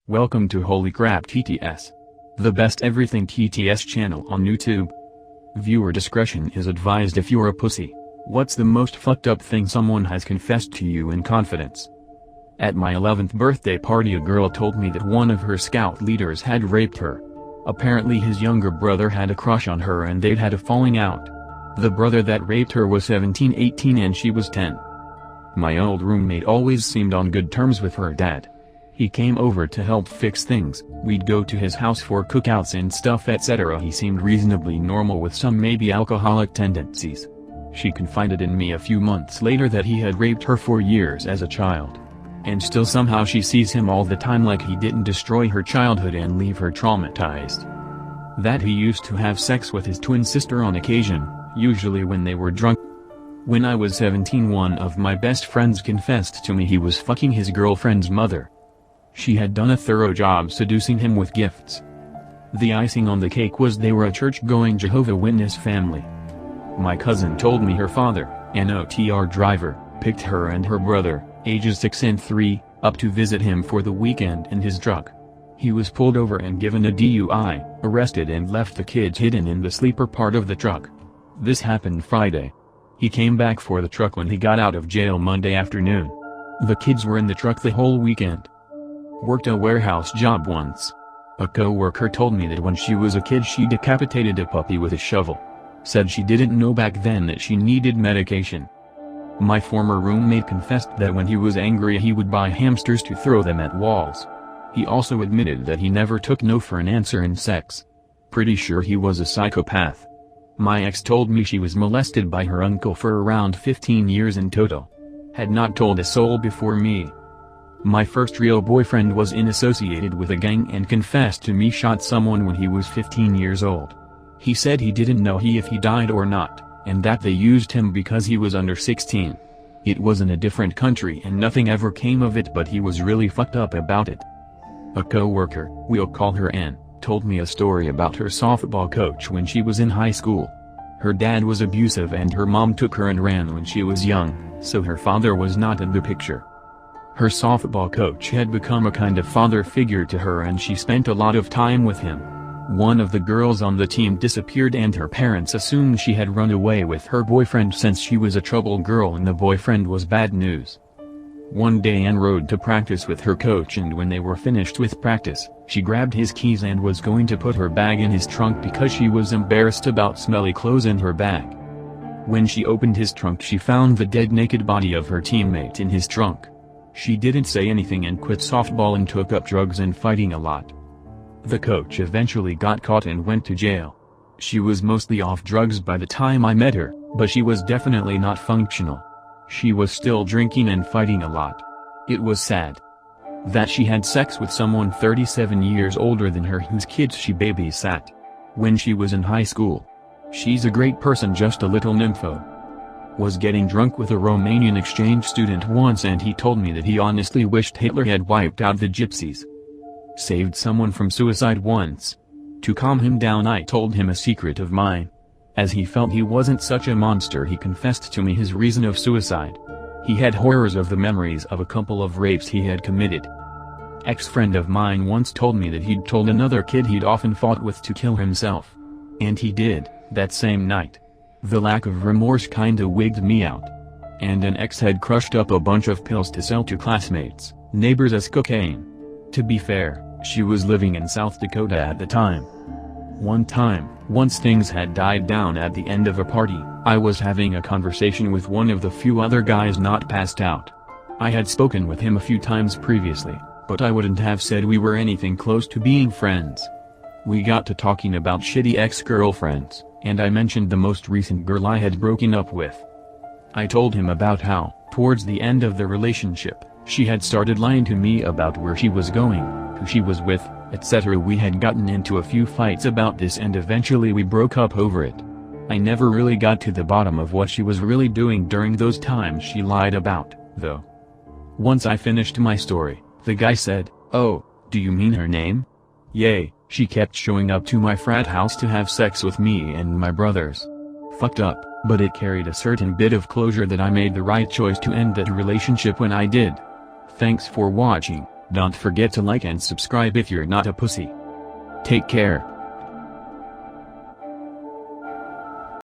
Welcome to Holy Crap TTS, the best everything TTS channel on YouTube. Viewer discretion is advised if you're a pussy. What's the most fucked up thing someone has confessed to you in confidence? At my 11th birthday party, a girl told me that one of her scout leaders had raped her. Apparently his younger brother had a crush on her and they'd had a falling out. The brother that raped her was 17-18 and she was 10. My old roommate always seemed on good terms with her dad. He came over to help fix things, we'd go to his house for cookouts and stuff etc. He seemed reasonably normal with some maybe alcoholic tendencies. She confided in me a few months later that he had raped her for years as a child. And still somehow she sees him all the time like he didn't destroy her childhood and leave her traumatized. That he used to have sex with his twin sister on occasion, usually when they were drunk. When I was 17, one of my best friends confessed to me he was fucking his girlfriend's mother. She had done a thorough job seducing him with gifts. The icing on the cake was they were a church-going Jehovah's Witness family. My cousin told me her father, an OTR driver, picked her and her brother, ages 6 and 3, up to visit him for the weekend in his truck. He was pulled over and given a DUI, arrested and left the kids hidden in the sleeper part of the truck. This happened Friday. He came back for the truck when he got out of jail Monday afternoon. The kids were in the truck the whole weekend. Worked a warehouse job once. A co-worker told me that when she was a kid she decapitated a puppy with a shovel. Said she didn't know back then that she needed medication. My former roommate confessed that when he was angry he would buy hamsters to throw them at walls. He also admitted that he never took no for an answer in sex. Pretty sure he was a psychopath. My ex told me she was molested by her uncle for around 15 years in total. Had not told a soul before me. My first real boyfriend was associated with a gang and confessed to me shot someone when he was 15 years old. He said he didn't know if he died or not, and that they used him because he was under 16. It was in a different country and nothing ever came of it, but he was really fucked up about it. A co-worker, we'll call her Ann, told me a story about her softball coach when she was in high school. Her dad was abusive and her mom took her and ran when she was young, so her father was not in the picture. Her softball coach had become a kind of father figure to her and she spent a lot of time with him. One of the girls on the team disappeared and her parents assumed she had run away with her boyfriend since she was a troubled girl and the boyfriend was bad news. One day Ann rode to practice with her coach and when they were finished with practice, she grabbed his keys and was going to put her bag in his trunk because she was embarrassed about smelly clothes in her bag. When she opened his trunk she found the dead naked body of her teammate in his trunk. She didn't say anything and quit softball and took up drugs and fighting a lot. The coach eventually got caught and went to jail. She was mostly off drugs by the time I met her, but she was definitely not functional. She was still drinking and fighting a lot. It was sad that she had sex with someone 37 years older than her whose kids she babysat when she was in high school. She's a great person, just a little nympho. Was getting drunk with a Romanian exchange student once and he told me that he honestly wished Hitler had wiped out the gypsies. Saved someone from suicide once. To calm him down I told him a secret of mine. As he felt he wasn't such a monster he confessed to me his reason of suicide. He had horrors of the memories of a couple of rapes he had committed. Ex-friend of mine once told me that he'd told another kid he'd often fought with to kill himself. And he did, that same night. The lack of remorse kinda wigged me out. And an ex had crushed up a bunch of pills to sell to classmates, neighbors as cocaine. To be fair, she was living in South Dakota at the time. One time, once things had died down at the end of a party, I was having a conversation with one of the few other guys not passed out. I had spoken with him a few times previously, but I wouldn't have said we were anything close to being friends. We got to talking about shitty ex-girlfriends, and I mentioned the most recent girl I had broken up with. I told him about how, towards the end of the relationship, she had started lying to me about where she was going, who she was with, etc. We had gotten into a few fights about this and eventually we broke up over it. I never really got to the bottom of what she was really doing during those times she lied about, though. Once I finished my story, the guy said, "Oh, do you mean her name?" "Yay, she kept showing up to my frat house to have sex with me and my brothers." Fucked up, but it carried a certain bit of closure that I made the right choice to end that relationship when I did. Thanks for watching. Don't forget to like and subscribe if you're not a pussy. Take care.